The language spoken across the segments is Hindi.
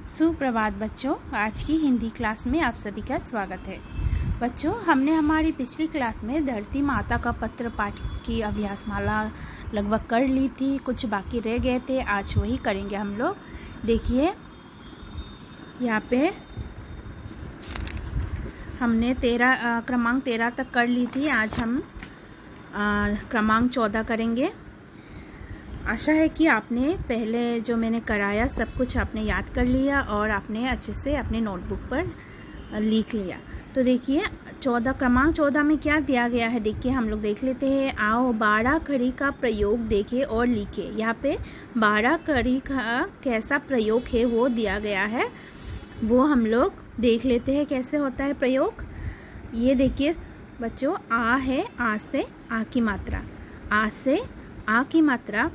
सुप्रभात बच्चों, आज की हिंदी क्लास में आप सभी का स्वागत है। बच्चों, हमने हमारी पिछली क्लास में धरती माता का पत्र पाठ की अभ्यास माला लगभग कर ली थी, कुछ बाकी रह गए थे। आज वही करेंगे हम लोग। देखिए यहाँ पे हमने क्रमांक 13 तक कर ली थी। आज हम क्रमांक 14 करेंगे। आशा है कि आपने पहले जो मैंने कराया सब कुछ आपने याद कर लिया और आपने अच्छे से अपने नोटबुक पर लिख लिया। तो देखिए क्रमांक 14 में क्या दिया गया है, देखिए हम लोग देख लेते हैं। आओ 12 कड़ी का प्रयोग देखें और लिखे। यहाँ पे 12 कड़ी का कैसा प्रयोग है वो दिया गया है, वो हम लोग देख लेते हैं कैसे होता है प्रयोग। ये देखिए बच्चों, आ है, आ से आ की मात्रा, आ से आ की मात्रा,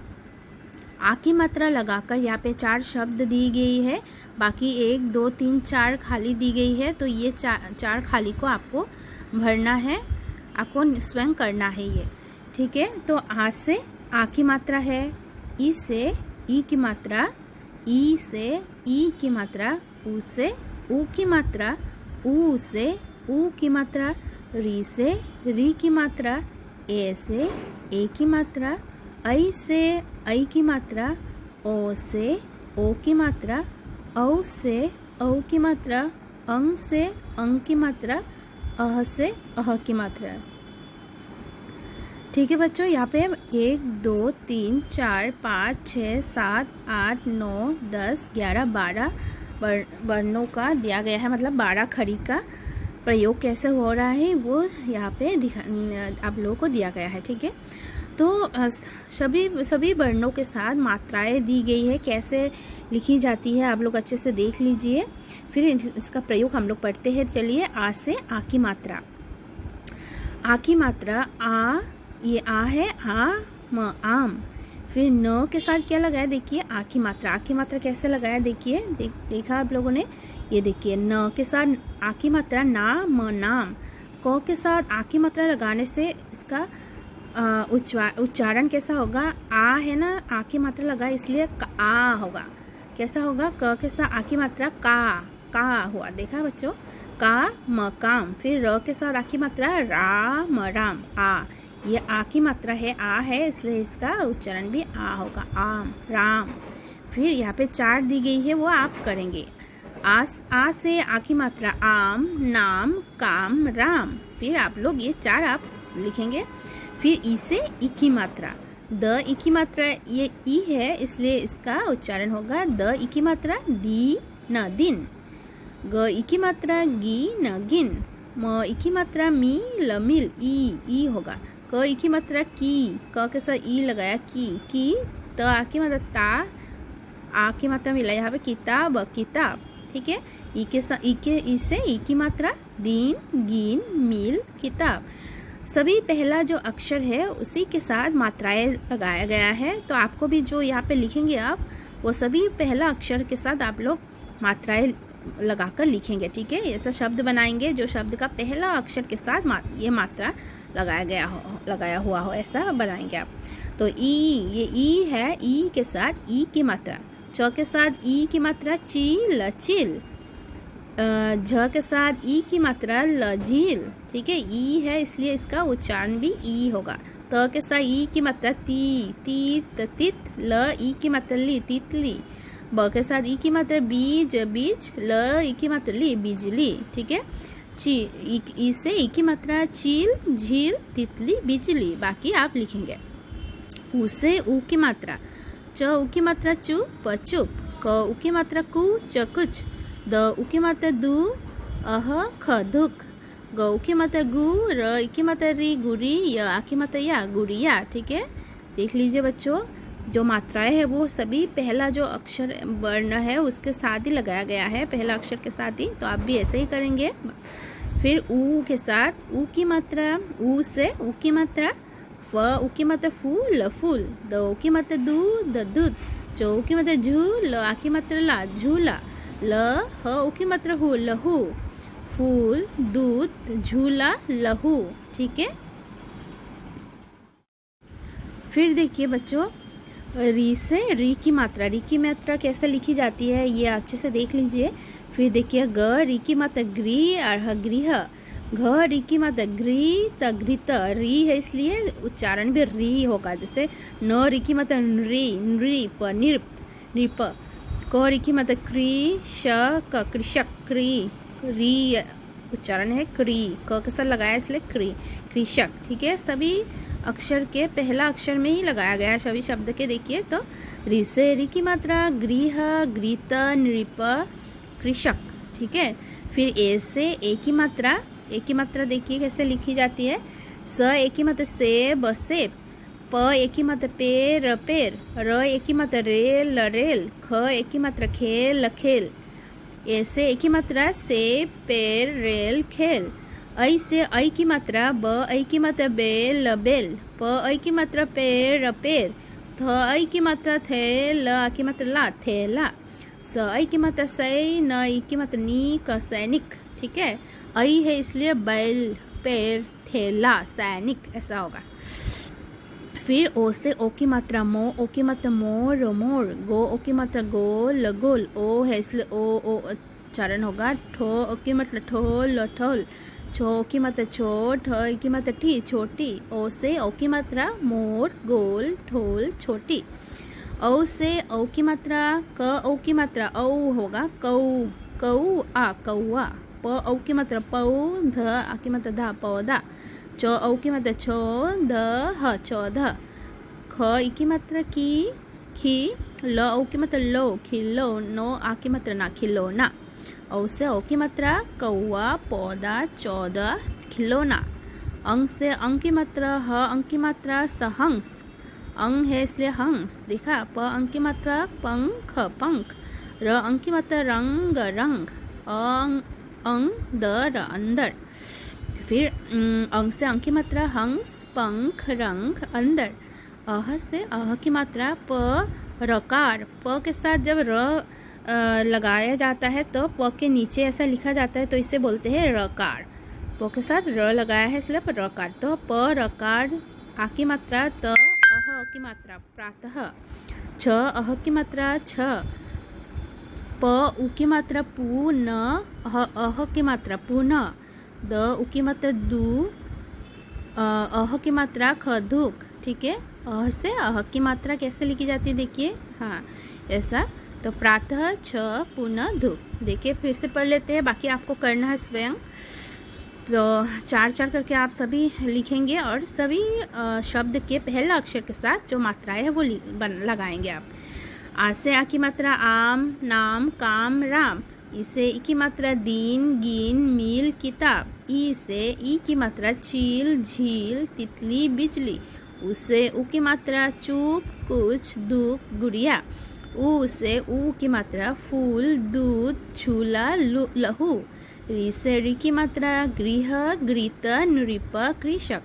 आ की मात्रा लगाकर यहाँ पे 4 शब्द दी गई है, बाकी 1 2 3 4 खाली दी गई है। तो ये चार खाली को आपको भरना है, आपको स्वयं करना है ये, ठीक है। तो आ से आ की मात्रा है, ई से ई की मात्रा, ई से ई की मात्रा, ऊ से ऊ की मात्रा, ऊ से ऊ की मात्रा, री से री की मात्रा, ए से ए की मात्रा, ऐ से ऐ की मात्रा, ओ से ओ की मात्रा, औ से औ की मात्रा, अंग से अंग की मात्रा, अह से अह की मात्रा। ठीक है बच्चों, यहाँ पे 1 2 3 4 5 6 7 8 9 10 11 12 वर्णों का दिया गया है, मतलब 12 खड़ी का प्रयोग कैसे हो रहा है वो यहाँ पे आप लोगों को दिया गया है, ठीक है। तो सभी वर्णों के साथ मात्राएं दी गई है, कैसे लिखी जाती है आप लोग अच्छे से देख लीजिए। फिर इसका प्रयोग हम लोग पढ़ते हैं। चलिए, आ से आ की मात्रा। आ की मात्रा आ, ये आ है, आ म आम। फिर न के साथ क्या लगाया, देखिए आ की मात्रा। आ की मात्रा कैसे लगाया, देखिए देखा आप लोगों ने। ये देखिए न के साथ आ की मात्रा, ना म नाम। क के साथ आ की मात्रा लगाने से इसका उच्चारण कैसा होगा, आ है ना, आ की मात्रा लगा इसलिए आ होगा। कैसा होगा, क के साथ आ की मात्रा का हुआ, देखा बच्चों, का म काम। फिर र के साथ आ की मात्रा, राम राम, आ। ये आ की मात्रा है, आ है, इसलिए इसका उच्चारण भी आ होगा, आम राम। फिर यहाँ पे 4 दी गई है, वो आप करेंगे। आ से आ की मात्रा, आम नाम काम राम। फिर आप लोग ये 4 आप लिखेंगे। फिर ई से ई की मात्रा, द ई की मात्रा, ये ई है इसलिए इसका उच्चारण होगा द ई की मात्रा, दी न दिन। ग ई की मात्रा, गी न गिन। म ई की मात्रा, मी ल मिल, ई होगा। क ई की मात्रा, की, क के साथ ई लगाया, की। त आ की मात्रा, ता, आ की मात्रा मिला यहाँ पे, किताब किताब, ठीक है। ई से ई की मात्रा, दिन गिन मिल किताब। सभी पहला जो अक्षर है उसी के साथ मात्राएं लगाया गया है। तो आपको भी जो यहाँ पे लिखेंगे आप, वो सभी पहला अक्षर के साथ आप लोग मात्राएं लगाकर लिखेंगे, ठीक है। ऐसा शब्द बनाएंगे जो शब्द का पहला अक्षर के साथ ये मात्रा लगाया हुआ हो, ऐसा बनाएंगे आप। तो ई, ये ई है, ई के साथ ई की मात्रा। च के साथ ई की मात्रा, चील चिल। झ के साथ ई की मात्रा, लजील, ठीक है। ई है इसलिए इसका उच्चारण भी ई होगा। त के साथ ई की मात्रा, तीत तित। ल ई की मात्रा, ली तितली। ब के साथ ई की मात्रा, बीज बीज। ल ई की मात्रा, ली बिजली, ठीक है। ई से ई की मात्रा, चील झील तितली बिजली। बाकी आप लिखेंगे। उ से ऊ की मात्रा, च ऊ की मात्रा, चू चुप। क ऊ की मात्रा, कु चकुच। द उ की मात्रा, दू अह ख दुख। ग उ की मात्रा, गु। र ई की मात्रा, री गुरी। य आ की मात्रा, या गुड़िया, ठीक है। देख लीजिए बच्चों, जो मात्राएं है वो सभी पहला जो अक्षर वर्ण है उसके साथ ही लगाया गया है, पहला अक्षर के साथ ही। तो आप भी ऐसे ही करेंगे। फिर ऊ के साथ ऊ की मात्रा, ऊ से ऊ की मात्रा, फ ऊ की मात्रा, फूल फूल। द ऊ की मात्रा, दू द दूध। च ऊ की मात्रा, झू। ल आ की मात्रा, ला झूला। ल ह ऊ की मात्रा, हु लहू। फूल दूध झूला लहू, ठीक है। फिर देखिए बच्चों, री से री की मात्रा कैसे लिखी जाती है ये अच्छे से देख लीजिए। फिर देखिए ग री की मात्रा ग्री और गृह, घ री की मात्रा ग्री तघृत, री है इसलिए उच्चारण भी री होगा। जैसे न री की मात्रा नृ नृप नृप नृप, क री की मात्रा क्री श क कृषक क्री, री उच्चारण है क्री, क के साथ लगाया इसलिए क्री कृषक। ठीक है, सभी अक्षर के पहला अक्षर में ही लगाया गया है सभी शब्द के। देखिए तो री से री की मात्रा गृह गृत नृप कृषक। ठीक है, फिर ए से ए की मात्रा देखिए कैसे लिखी जाती है। स ए की मात्रा से बसे, प ए की मात्रा पेर पेर, र ए की मात्रा रेल रेल, ख ए की मात्रा खेल खेल। ए से ए की मात्रा से पेर रेल खेल। ऐ से ऐ की मात्रा ब ऐ की मात्रा बेल बेल, प ऐ की मात्रा पेर पेर, थ ऐ की मात्रा थे ल की मात्रा ला थेला, स ऐ की मात्रा सै, न ऐ की मात्रा नी का सैनिक। ठीक है, ऐ है इसलिए बैल पेर थेला सैनिक ऐसा होगा। फिर ओ से ओ की मात्रा मो, ओ की मात्रा मोर मोर, गो ओ की मात्रा गोल गोल, ओ है इसलिए ओ उच्चारण होगा। ठो ओ की मात्रा ठोल ठोल, छो की मात्रा छोट, ह की मात्रा ठी छोटी, ओ से ओ की मात्रा मोर गोल ठोल छोटी। औ से औ की मात्रा क औ की मात्रा औ होगा कौ कौ आ कौआ, प औ की मात्रा पौ, ध आ की मात्रा धा पौधा, चौ औ की मात्रा छो, ध ह चौदह, ख ई की मात्रा की खी, ल औ की मात्रा लो खिलो, नो आ की मात्रा ना खिलौना, औ से औ की मात्रा कौआ पौधा चौदह खिलौना। अंग से अंग की मात्रा ह, अंग की मात्रा सहंस, अंग है इसलिए हंस। देखा, प अंग की मात्रा पंख पंख, र अंग की मात्रा रंग रंग, अंग दर अंदर। फिर अंग से अंग की मात्रा हंस पंख रंग अंदर। अह से अह की मात्रा प रकार, प के साथ जब र लगाया जाता है तो प के नीचे ऐसा लिखा जाता है तो इसे बोलते हैं रकार। प के साथ र लगाया है इसलिए रकार। तो प रकार आ की मात्रा त, अह की मात्रा प्रातः, छ अह की मात्रा छ, प उ की मात्रा पू, न अह की मात्रा पुनः, द उ की मात्रा दू, अह की मात्रा खदुक। ठीक है, अह से अह की मात्रा कैसे लिखी जाती है देखिए, हाँ ऐसा। तो प्रातः छ पुनः धूप। देखिए फिर से पढ़ लेते हैं, बाकी आपको करना है स्वयं। तो चार चार करके आप सभी लिखेंगे और सभी शब्द के पहला अक्षर के साथ जो मात्राएं है वो लगाएंगे आप। आ से आ की मात्रा आम नाम काम राम, इसे ई की मात्रा दिन गिन मील किताब, ई से ई की मात्रा चील झील तितली बिजली, उसे उ की मात्रा चुप कुछ दुख गुड़िया, ऊ से ऊ की मात्रा फूल दूध झूला लहू, री से री की मात्रा गृह गृत नृप कृषक,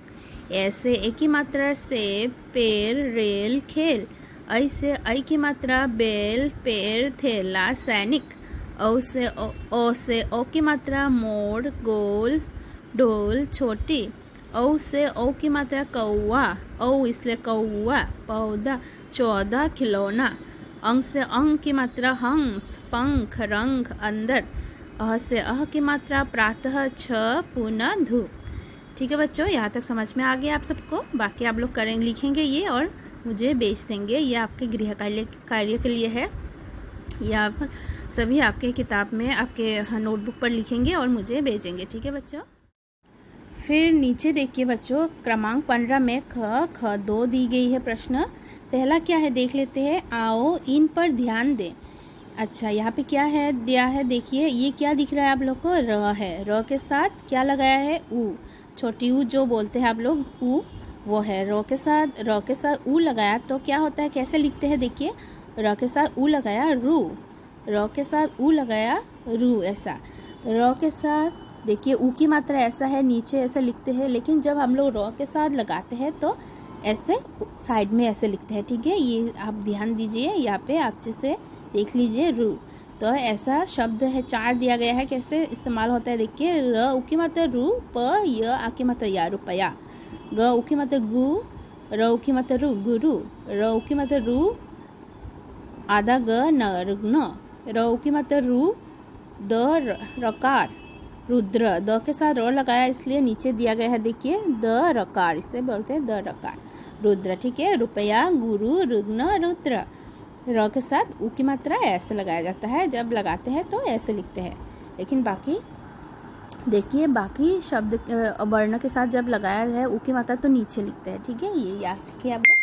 ऐसे ए की मात्रा से पेड़ रेल खेल, ऐ से ऐ की मात्रा बेल पेड़ थैला सैनिक, औ से ओ की मात्रा मोर गोल ढोल छोटी, औ से औ की मात्रा कौआ, औ इसलिए कौआ पौधा चौदह खिलौना, अंग से अंग की मात्रा हंस पंख रंग अंदर, अह से अह की मात्रा प्रातः छ पुनः धूप। ठीक है बच्चों, यहाँ तक समझ में आ गया आप सबको। बाकी आप लोग करेंगे लिखेंगे ये और मुझे भेज देंगे। ये आपके गृह कार्य के लिए है, या आप सभी आपके किताब में आपके नोटबुक पर लिखेंगे और मुझे भेजेंगे। ठीक है बच्चों। फिर नीचे देखिए बच्चों, क्रमांक 15 में ख दो दी गई है प्रश्न। पहला क्या है देख लेते हैं, आओ इन पर ध्यान दें। अच्छा, यहाँ पे क्या है दिया है देखिए, ये क्या दिख रहा है आप लोग को, र है, र के साथ क्या लगाया है ऊ, छोटी ऊ जो बोलते हैं आप लोग ऊ वो है। र के साथ ऊ लगाया तो क्या होता है, कैसे लिखते हैं देखिए, र के साथ ऊ लगाया रू, र के साथ ऊ लगाया रू ऐसा। र के साथ देखिए ऊ की मात्रा ऐसा है, नीचे ऐसे लिखते हैं, लेकिन जब हम लोग र के साथ लगाते हैं तो ऐसे साइड में ऐसे लिखते हैं। ठीक है, ये आप ध्यान दीजिए, यहाँ पे आप जैसे देख लीजिए रू। तो ऐसा शब्द है, चार दिया गया है, कैसे इस्तेमाल होता है देखिए, र उ की मात्रा रू, प य आ की मात्रा या रुपया, ग उ की मात्रा गु, रऊ की मात्रा रु गुरु, रऊ की मात्रा रु आधा ग न रुग्ण, रऊ की मात्रा रु द रकार रुद्र, द के साथ र लगाया इसलिए नीचे दिया गया है देखिए द रकार, इससे बोलते हैं द रकार रुद्र। ठीक है, रुपया गुरु रुग्ण रुद्र, र के साथ उ की मात्रा ऐसे लगाया जाता है, जब लगाते हैं तो ऐसे लिखते हैं। लेकिन बाकी देखिए बाकी शब्द वर्ण के साथ जब लगाया है उ की मात्रा तो नीचे लिखते हैं। ठीक है, ये याद रखिए आप लोग।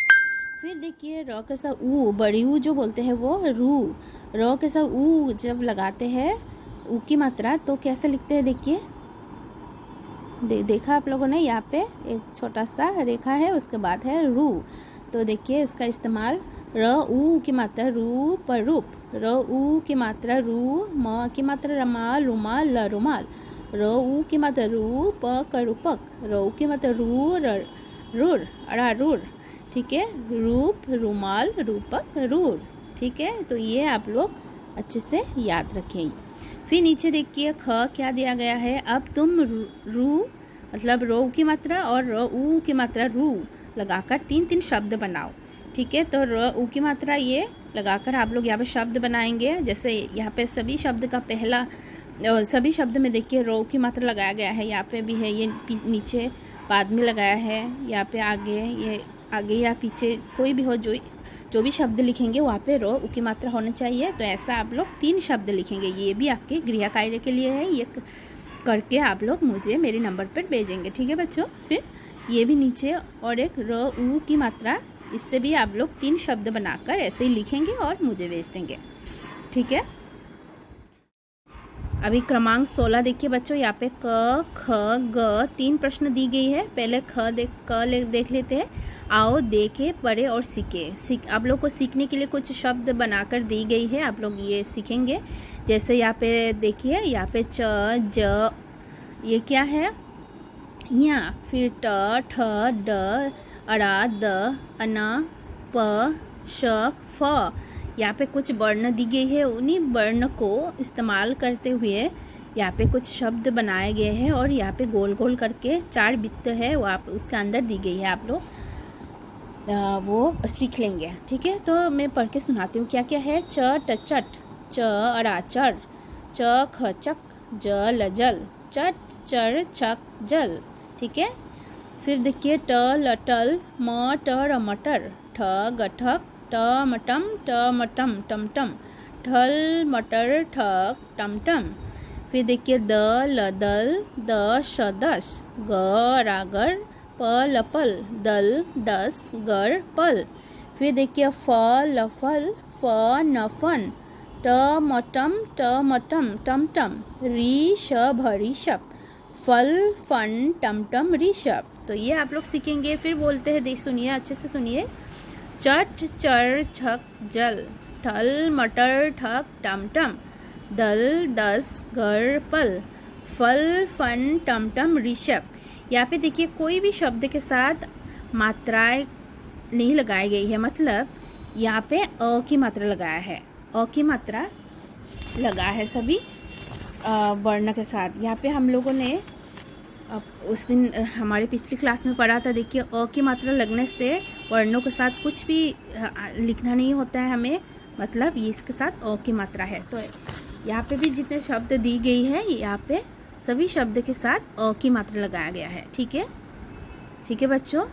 फिर देखिए र के साथ ऊ, बड़ी ऊ जो बोलते हैं वो रू, र के साथ ऊ जब लगाते हैं ऊ की मात्रा तो कैसे लिखते हैं देखिए, देखा आप लोगों ने, यहाँ पे एक छोटा सा रेखा है, उसके बाद है रू। तो देखिए इसका इस्तेमाल र ऊ की मात्रा रू पर रूप, र ऊ की मात्रा रू, म की मात्रा रमाल रुमाल ल रुमाल, र ऊ की मात्रा रू प क रूपक, र ऊ की मात्रा रू रूर अड़ारूर। ठीक है, रूप रुमाल रूपक रूर। ठीक है, तो ये आप लोग अच्छे से याद रखें। फिर नीचे देखिए ख क्या दिया गया है, अब तुम रू मतलब रो की मात्रा और र ऊ की मात्रा रू लगाकर 3-3 शब्द बनाओ। ठीक है, तो र ऊ की मात्रा ये लगाकर आप लोग यहाँ पे शब्द बनाएंगे। जैसे यहाँ पे सभी शब्द का पहला सभी शब्द में देखिए रो की मात्रा लगाया गया है, यहाँ पे भी है, ये नीचे बाद में लगाया है, यहाँ पे आगे, ये आगे या पीछे कोई भी हो, जो भी शब्द लिखेंगे वहाँ पे रो ऊ की मात्रा होना चाहिए। तो ऐसा आप लोग 3 शब्द लिखेंगे, ये भी आपके गृह कार्य के लिए है, ये करके आप लोग मुझे मेरे नंबर पर भेजेंगे। ठीक है बच्चों, फिर ये भी नीचे और एक र ऊ की मात्रा, इससे भी आप लोग 3 शब्द बनाकर ऐसे ही लिखेंगे और मुझे भेज देंगे। ठीक है, अभी क्रमांक 16 देखिए बच्चों, यहाँ पे क ख ग 3 प्रश्न दी गई है। पहले देख लेते हैं। आओ देखे पढ़े और सीखे। आप लोग को सीखने के लिए कुछ शब्द बनाकर दी गई है, आप लोग ये सीखेंगे। जैसे यहाँ पे देखिए, यहाँ पे च ज, ये क्या है यहाँ, फिर ट ठ ड अड़ा द अना प श फ, यहाँ पे कुछ वर्ण दी गई है, उन्हीं वर्ण को इस्तेमाल करते हुए यहाँ पे कुछ शब्द बनाए गए हैं और यहाँ पे गोल गोल करके 4 वृत्त है वो आप उसके अंदर दी गई है, आप लोग वो सीख लेंगे। ठीक है, तो मैं पढ़ के सुनाती हूँ क्या क्या है। च टचट, च अड़ाचर, च खचक, ज लजल, चट चर छक जल। ठीक है, फिर देखिए ट लटल, म टर मटर, ठ गठक, ट मटम टमटम, ठल मटर ठक टमटम। फिर देखिए द लदल, द शदस, ग रागर, प लपल, दल दस, गर पल। फिर देखिए फ लफल, फ नफन, ट मटम टमटम, री शभ ऋषभ, फल फन टमटम ऋषभ। तो ये आप लोग सीखेंगे। फिर बोलते हैं, सुनिए अच्छे से सुनिए। चट चर छक जल, ठल मटर ठक टमटम, दल दस गर पल, फल फन टमटम ऋषभ। यहाँ पे देखिए कोई भी शब्द के साथ मात्राएं नहीं लगाई गई है, मतलब यहाँ पे अ की मात्रा लगाया है, अ की मात्रा लगा है सभी वर्ण के साथ। यहाँ पे हम लोगों ने उस दिन हमारे पिछली क्लास में पढ़ा था, देखिए अ की मात्रा लगने से वर्णों के साथ कुछ भी लिखना नहीं होता है हमें, मतलब ये इसके साथ अ की मात्रा है। तो यहाँ पे भी जितने शब्द दी गई है, यहाँ पे सभी शब्द के साथ अ की मात्रा लगाया गया है। ठीक है, ठीक है बच्चों।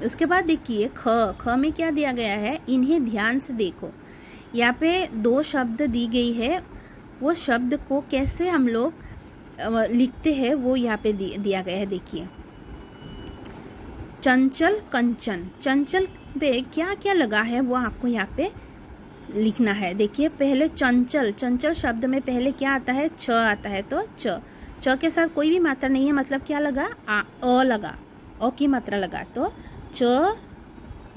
उसके बाद देखिए ख में क्या दिया गया है, इन्हें ध्यान से देखो। यहाँ पे 2 शब्द दी गई है, वो शब्द को कैसे हम लोग लिखते हैं वो यहाँ पे दिया गया है। देखिए चंचल कंचन, चंचल पे क्या क्या लगा है वो आपको यहाँ पे लिखना है। देखिए पहले चंचल, चंचल शब्द में पहले क्या आता है, छ आता है, तो च के साथ कोई भी मात्रा नहीं है, मतलब क्या लगा, अ लगा, अ की मात्रा लगा, तो च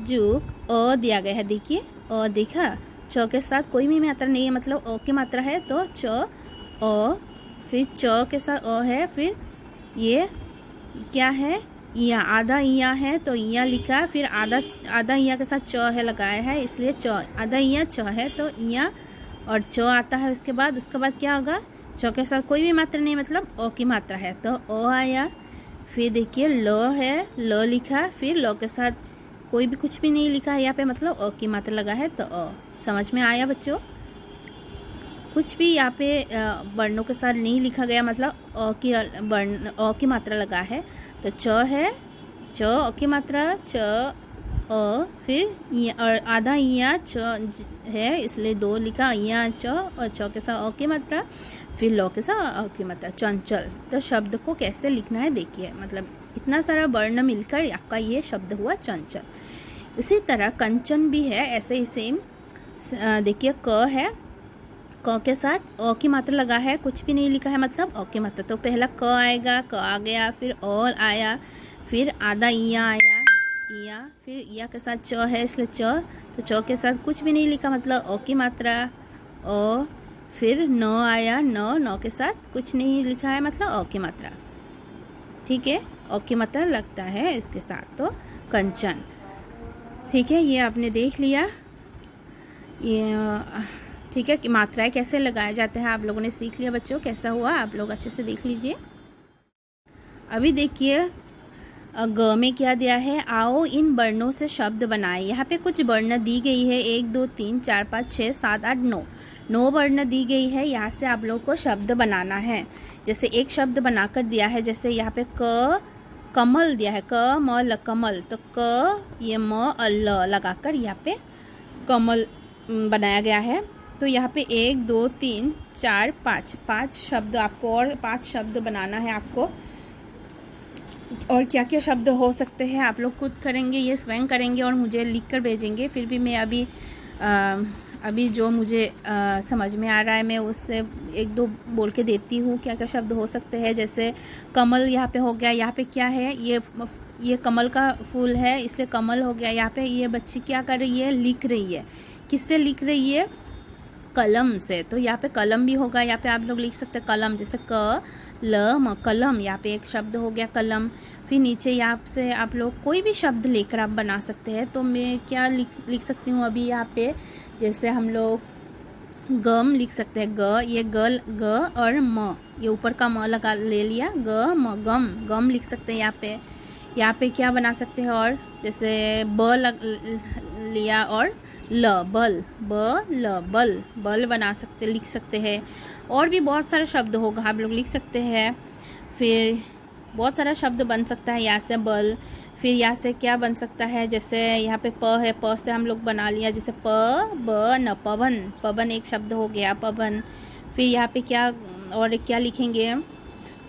जुक अ दिया गया है। देखिए अ देखा, च के साथ कोई भी मात्रा नहीं है, मतलब अ की मात्रा है, तो च अ, फिर च के साथ अ है, फिर ये क्या है, इया, आधा इया है तो इया लिखा, फिर आधा इया के साथ च है लगाया है, इसलिए च, आधा इया च है तो इया और च आता है। उसके बाद क्या होगा, च के साथ कोई भी मात्रा नहीं, मतलब अ की मात्रा है, तो अ आया, फिर देखिए ल है, ल लिखा, फिर ल के साथ कोई भी कुछ भी नहीं लिखा है यहाँ पे, मतलब अ की मात्रा लगा है तो अ। समझ में आया बच्चों? कुछ भी यहाँ पे वर्णों के साथ नहीं लिखा गया, मतलब अ की मात्रा लगा है। तो च है, च अ की मात्रा, च अ, फिर और आधा इया च है, इसलिए 2 लिखा, इया च और च के साथ अ की मात्रा, फिर ल के साथ अ की मात्रा, चंचल। तो शब्द को कैसे लिखना है देखिए, मतलब इतना सारा वर्ण मिलकर आपका ये शब्द हुआ चंचल। उसी तरह कंचन भी है, ऐसे ही सेम। देखिए क है, क के साथ अ की मात्रा लगा है, कुछ भी नहीं लिखा है, मतलब अ की मात्रा। तो पहला क आएगा, क आ गया, फिर अ आया, फिर आधा इया आया, इया, फिर इया के साथ च है, इसलिए च। तो च के साथ कुछ भी नहीं लिखा, मतलब अ की मात्रा, अ, फिर न आया, न के साथ कुछ नहीं लिखा है, मतलब अ की मात्रा। ठीक है, अ की मात्रा लगता है इसके साथ, तो कंचन। ठीक है, ये आपने देख लिया। ये ठीक है कि मात्राएं कैसे लगाए जाते हैं आप लोगों ने सीख लिया बच्चों। कैसा हुआ आप लोग अच्छे से देख लीजिए। अभी देखिए ग में क्या दिया है, आओ इन वर्णों से शब्द बनाए। यहाँ पे कुछ वर्ण दी गई है, 1 2 3 4 5 6 7 8 9 वर्ण दी गई है। यहाँ से आप लोग को शब्द बनाना है। जैसे एक शब्द बनाकर दिया है, जैसे यहाँ पे क कमल दिया है, क म ल कमल, तो क ये म ल लगाकर यहाँ पे कमल बनाया गया है। तो यहाँ पे 1 2 3 4 5 शब्द आपको, और 5 शब्द बनाना है आपको। और क्या क्या शब्द हो सकते हैं आप लोग खुद करेंगे, ये स्वयं करेंगे और मुझे लिख कर भेजेंगे। फिर भी मैं अभी जो मुझे समझ में आ रहा है मैं उससे 1 2 बोल के देती हूँ क्या क्या शब्द हो सकते हैं। जैसे कमल यहाँ पे हो गया, यहाँ पे क्या है, ये कमल का फूल है, इसलिए कमल हो गया। यहाँ पे ये बच्ची क्या कर रही है, लिख रही है। किससे लिख रही है, कलम से। तो यहाँ पे कलम भी होगा, यहाँ पे आप लोग लिख सकते हैं कलम, जैसे क ल म कलम, यहाँ पे एक शब्द हो गया कलम। फिर नीचे यहाँ से आप लोग कोई भी शब्द लेकर आप बना सकते हैं। तो मैं क्या लिख सकती हूँ अभी यहाँ पे, जैसे हम लोग गम लिख सकते हैं, ग, ये ग और म, ये ऊपर का म लगा ले लिया, ग म गम लिख सकते हैं। यहाँ पे क्या बना सकते हैं, और जैसे लिया और ल बल, बल बना सकते, लिख सकते हैं। और भी बहुत सारे शब्द होगा, आप लोग लिख सकते हैं। फिर बहुत सारा शब्द बन सकता है यहाँ से बल। फिर यहाँ से क्या बन सकता है, जैसे यहाँ पे प है, प से हम लोग बना लिया, जैसे प ब न पवन एक शब्द हो गया, पवन। फिर यहाँ पे क्या और क्या लिखेंगे,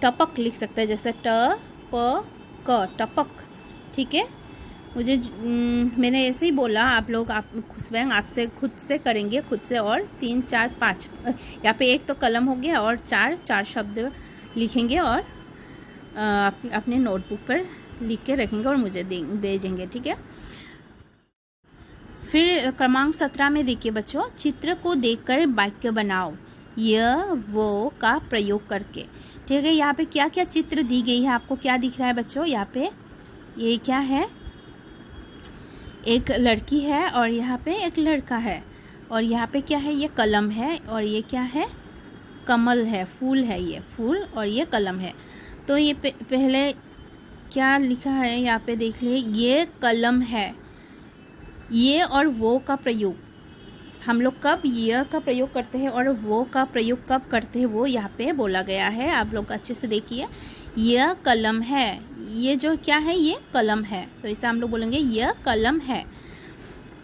टपक लिख सकते हैं, जैसे ट प क टपक। ठीक है, मैंने ऐसे ही बोला, आप लोग स्वयं आपसे खुद से करेंगे, खुद से। और 3 4 5 यहाँ पे एक तो कलम हो गया, और चार शब्द लिखेंगे और अपने नोटबुक पर लिख के रखेंगे और मुझे भेजेंगे। ठीक है, फिर क्रमांक 17 में देखिए बच्चों, चित्र को देखकर वाक्य बनाओ, यह वो का प्रयोग करके। ठीक है, यहाँ पे क्या क्या चित्र दी गई है, आपको क्या दिख रहा है बच्चों, यहाँ पे ये क्या है, एक लड़की है और यहाँ पे एक लड़का है, और यहाँ पे क्या है, ये कलम है, और ये क्या है, कमल है, फूल है, ये फूल और ये कलम है। तो ये पहले क्या लिखा है यहाँ पे देख लिए, ये कलम है। ये और वो का प्रयोग हम लोग कब ये का प्रयोग करते हैं और वो का प्रयोग कब करते हैं, वो यहाँ पे बोला गया है। आप लोग अच्छे से देखिए, यह कलम है, ये जो क्या है, ये कलम है। तो इसे हम लोग बोलेंगे यह कलम है।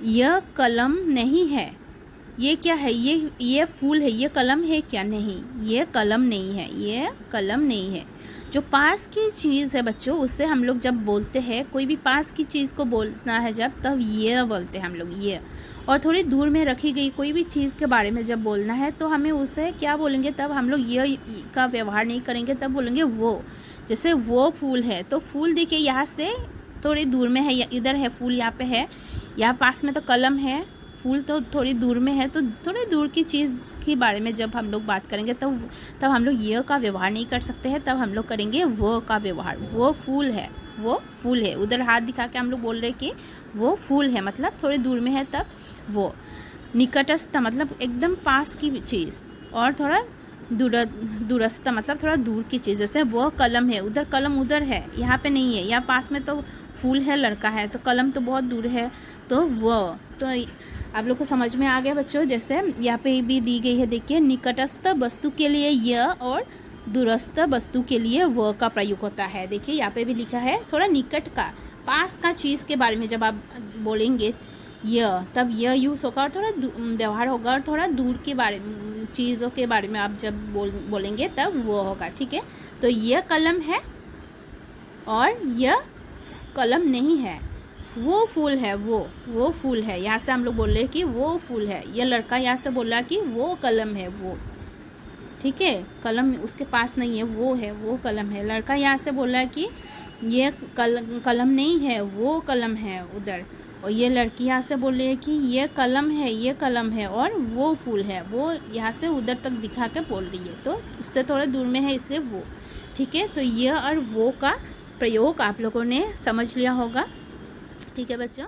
यह कलम नहीं है, ये क्या है, ये फूल है, ये कलम है क्या, नहीं, ये कलम नहीं है, ये कलम नहीं है। जो पास की चीज़ है बच्चों, उससे हम लोग जब बोलते हैं, कोई भी पास की चीज़ को बोलना है जब, तब ये बोलते हैं हम लोग, ये। और थोड़ी दूर में रखी गई कोई भी चीज़ के बारे में जब बोलना है, तो हमें उसे क्या बोलेंगे, तब हम लोग ये का व्यवहार नहीं करेंगे, तब बोलेंगे वो। जैसे वो फूल है, तो फूल देखिए यहाँ से थोड़ी दूर में है, इधर है फूल, यहाँ पे है, यहाँ पास में तो कलम है, फूल तो थोड़ी दूर में है। तो थोड़ी दूर की चीज़ के बारे में जब हम लोग बात करेंगे, तब हम लोग ये का व्यवहार नहीं कर सकते हैं, तब हम लोग करेंगे वो का व्यवहार। वो फूल है, वो फूल है, उधर हाथ दिखा के हम लोग बोल रहे हैं कि वो फूल है, मतलब थोड़ी दूर में है, तब वो। निकटस्थ मतलब एकदम पास की चीज़, और थोड़ा दूरस्थ मतलब थोड़ा दूर की चीज़, जैसे वह कलम है, उधर कलम उधर है, यहाँ पे नहीं है, यहाँ पास में तो फूल है, लड़का है, तो कलम तो बहुत दूर है, तो वह। तो आप लोग को समझ में आ गया बच्चों। जैसे यहाँ पे भी दी गई है, देखिए, निकटस्थ वस्तु के लिए यह और दूरस्थ वस्तु के लिए वह का प्रयोग होता है। देखिए यहाँ पे भी लिखा है, थोड़ा निकट का, पास का चीज़ के बारे में जब आप बोलेंगे यह, तब यह यूज़ होगा, और थोड़ा व्यवहार होगा, और थोड़ा दूर के बारे में, चीज़ों के बारे में आप जब बोलेंगे तब वो होगा। ठीक है, तो यह कलम है और यह कलम नहीं है, वो फूल है, वो फूल है। यहाँ से हम लोग बोल रहे हैं कि वो फूल है। यह लड़का यहाँ से बोल रहा कि वो कलम है, वो। ठीक है, कलम उसके पास नहीं है, वो है, वो कलम है। लड़का यहाँ से बोल रहा है कि ये कलम नहीं है, वो कलम है उधर। और ये लड़की यहाँ से बोल रही है कि ये कलम है, ये कलम है, और वो फूल है, वो यहाँ से उधर तक दिखा के बोल रही है, तो उससे थोड़ा दूर में है, इसलिए वो। ठीक है, तो ये और वो का प्रयोग आप लोगों ने समझ लिया होगा। ठीक है बच्चों,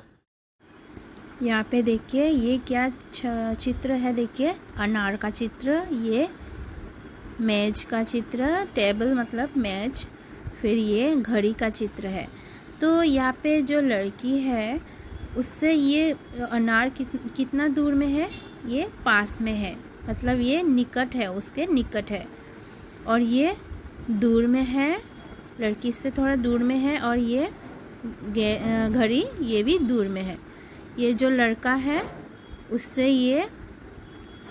यहाँ पे देखिए ये क्या चित्र है, देखिए अनार का चित्र, ये मेज का चित्र, टेबल मतलब मेज, फिर ये घड़ी का चित्र है। तो यहाँ पे जो लड़की है उससे ये अनार कितना दूर में है, ये पास में है, मतलब ये निकट है, उसके निकट है। और ये दूर में है, लड़की से थोड़ा दूर में है। और ये घड़ी, ये भी दूर में है। ये जो लड़का है उससे ये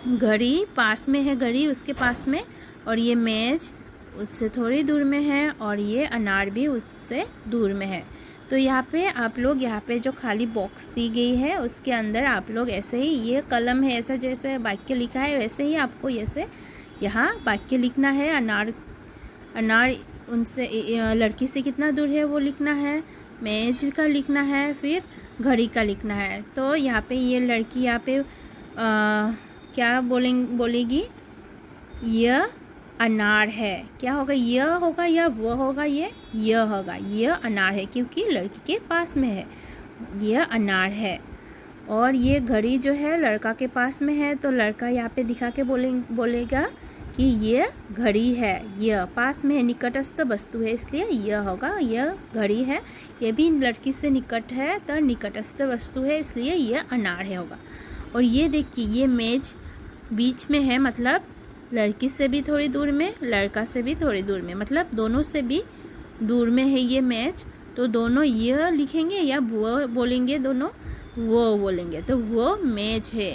घड़ी पास में है, घड़ी उसके पास में, और ये मेज उससे थोड़ी दूर में है, और ये अनार भी उससे दूर में है। तो यहाँ पे आप लोग, यहाँ पे जो खाली बॉक्स दी गई है उसके अंदर आप लोग ऐसे ही, ये कलम है, ऐसा जैसे वाक्य लिखा है वैसे ही आपको ऐसे यहाँ वाक्य लिखना है। अनार उनसे, लड़की से कितना दूर है वो लिखना है, मेज का लिखना है, फिर घड़ी का लिखना है। तो यहाँ पे ये लड़की यहाँ पे क्या बोलेगी, यह अनार है। क्या होगा, यह होगा या वो होगा, यह होगा, यह अनार है, क्योंकि लड़की के पास में है, यह अनार है। और ये घड़ी जो है लड़का के पास में है, तो लड़का यहाँ पे दिखा के बोलेगा कि यह घड़ी है, यह पास में है, निकटस्थ वस्तु है, इसलिए यह होगा, यह घड़ी है। ये भी लड़की से निकट है, तो निकटस्थ वस्तु है, इसलिए यह अनार है होगा। और ये देखिए, ये मेज बीच में है, मतलब लड़की से भी थोड़ी दूर में, लड़का से भी थोड़ी दूर में, मतलब दोनों से भी दूर में है ये मेज। तो दोनों यह लिखेंगे या वो बोलेंगे, दोनों वो बोलेंगे, तो वो मेज है।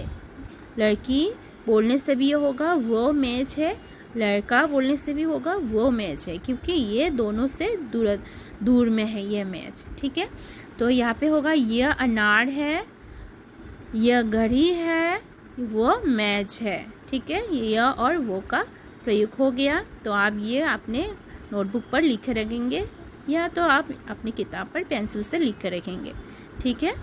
लड़की बोलने से भी ये होगा वो मेज है, लड़का बोलने से भी होगा वो मेज है, क्योंकि ये दोनों से दूर में है ये मेज। ठीक है, तो यहाँ पे होगा यह अनार है, यह घड़ी है, वो मेज है। ठीक है, यह और वो का प्रयोग हो गया। तो आप ये अपने नोटबुक पर लिख रखेंगे, या तो आप अपनी किताब पर पेंसिल से लिख कर रखेंगे। ठीक है,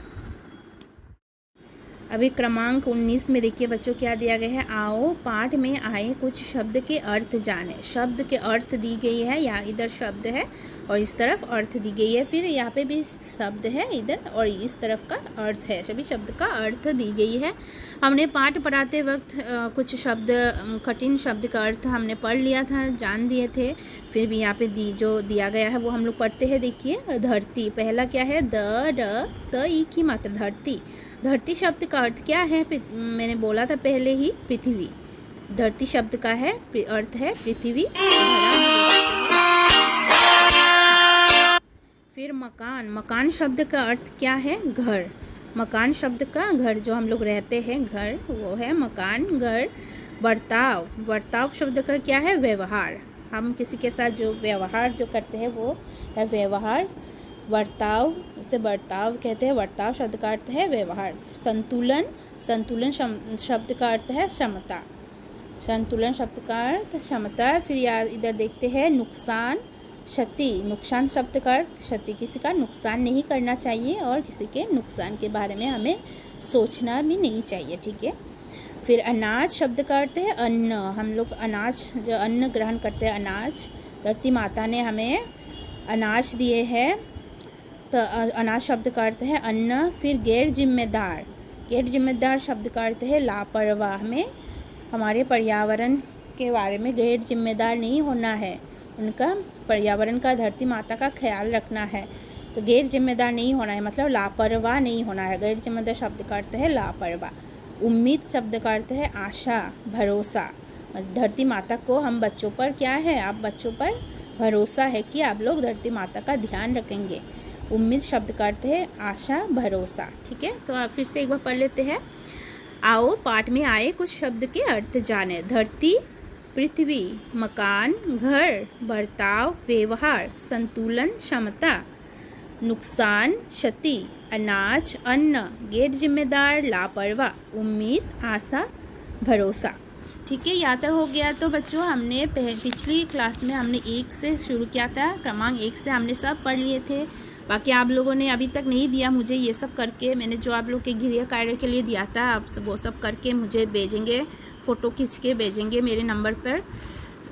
अभी क्रमांक 19 में देखिए बच्चों क्या दिया गया है, आओ पाठ में आए कुछ शब्द के अर्थ जाने। शब्द के अर्थ दी गई है, यहाँ इधर शब्द है और इस तरफ अर्थ दी गई है, फिर यहाँ पे भी शब्द है इधर और इस तरफ का अर्थ है, सभी शब्द का अर्थ दी गई है। हमने पाठ पढ़ाते वक्त कुछ शब्द, कठिन शब्द का अर्थ हमने पढ़ लिया था, जान दिए थे। फिर भी यहाँ पे जो दिया गया है वो हम लोग पढ़ते हैं। देखिए, धरती, पहला क्या है, त ई की मात्रा, धरती। धरती शब्द का अर्थ क्या है, मैंने बोला था पहले ही, पृथ्वी। धरती शब्द का है अर्थ है पृथ्वी। फिर मकान, मकान शब्द का अर्थ क्या है, घर। मकान शब्द का, घर जो हम लोग रहते हैं, घर, वो है मकान, घर। बर्ताव, बर्ताव शब्द का क्या है, व्यवहार। हम किसी के साथ जो व्यवहार जो करते हैं वो है व्यवहार। बर्ताव, उसे बर्ताव कहते हैं। बर्ताव शब्द का अर्थ है व्यवहार। संतुलन, संतुलन शब्द का अर्थ है समता। संतुलन शब्द का अर्थ समता। फिर यार इधर देखते हैं नुकसान, क्षति। नुकसान शब्द का अर्थ क्षति, किसी का नुकसान नहीं करना चाहिए और किसी के नुकसान के बारे में हमें सोचना भी नहीं चाहिए। ठीक है, फिर अनाज शब्द का अर्थ है अन्न। हम लोग अनाज, जो अन्न ग्रहण करते हैं, अनाज। धरती माता ने हमें अनाज दिए हैं, तो अनाज शब्द का अर्थ है अन्न। फिर गैर जिम्मेदार, गैर जिम्मेदार शब्द का अर्थ है लापरवाह। में हमारे पर्यावरण के बारे में गैर जिम्मेदार नहीं होना है, उनका पर्यावरण का, धरती माता का ख्याल रखना है। तो गैर जिम्मेदार नहीं होना है मतलब लापरवाह नहीं होना है। गैर जिम्मेदार शब्द का अर्थ है लापरवाह। उम्मीद शब्द का अर्थ है आशा, भरोसा। धरती माता को हम बच्चों पर क्या है, आप बच्चों पर भरोसा है कि आप लोग धरती माता का ध्यान रखेंगे। उम्मीद शब्द का अर्थ है आशा, भरोसा। ठीक है, तो आप फिर से एक बार पढ़ लेते हैं। आओ पाठ में आए कुछ शब्द के अर्थ जाने। धरती, पृथ्वी, मकान, घर, बर्ताव, व्यवहार, संतुलन, क्षमता, नुकसान, क्षति, अनाज, अन्न, गैर जिम्मेदार, लापरवाह, उम्मीद, आशा, भरोसा। ठीक है, यहाँ तक हो गया। तो बच्चों हमने पिछली क्लास में हमने 1 से शुरू किया था, क्रमांक 1 से हमने सब पढ़ लिए थे। बाकी आप लोगों ने अभी तक नहीं दिया मुझे ये सब करके, मैंने जो आप लोग के गृह कार्य के लिए दिया था आप वो सब करके मुझे भेजेंगे, फ़ोटो खींच के भेजेंगे मेरे नंबर पर।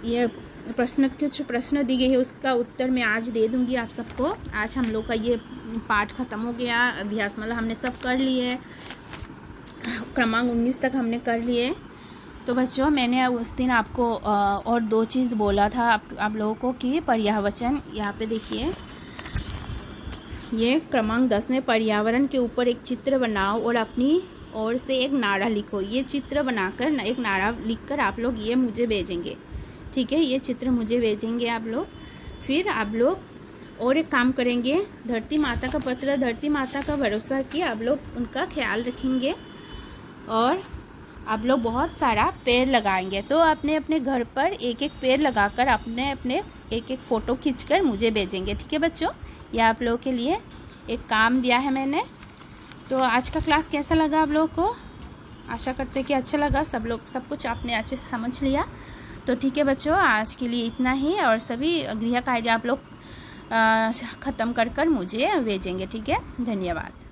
ये कुछ प्रश्न दी गई है उसका उत्तर मैं आज दे दूंगी आप सबको। आज हम लोग का ये पाठ खत्म हो गया। अभ्यास मतलब हमने सब कर लिए, क्रमांक 19 तक हमने कर लिए। तो बच्चों मैंने उस दिन आपको और 2 चीज़ बोला था आप लोगों को कि पर्यावरण, यहाँ पे देखिए ये क्रमांक 10 में पर्यावरण के ऊपर एक चित्र बनाओ और अपनी ओर से एक नारा लिखो। ये चित्र बनाकर एक नारा लिखकर आप लोग ये मुझे भेजेंगे। ठीक है, ये चित्र मुझे भेजेंगे आप लोग। फिर आप लोग और एक काम करेंगे, धरती माता का पत्र, धरती माता का भरोसा कि आप लोग उनका ख्याल रखेंगे और आप लोग बहुत सारा पेड़ लगाएंगे। तो अपने अपने घर पर एक एक पेड़ लगाकर अपने अपने एक एक फ़ोटो खींचकर मुझे भेजेंगे। ठीक है बच्चों, यह आप लोगों के लिए एक काम दिया है मैंने। तो आज का क्लास कैसा लगा आप लोगों को? आशा करते कि अच्छा लगा, सब लोग सब कुछ आपने अच्छे से समझ लिया। तो ठीक है बच्चों, आज के लिए इतना ही और सभी गृह कार्य आप लोग ख़त्म कर मुझे भेजेंगे। ठीक है, धन्यवाद।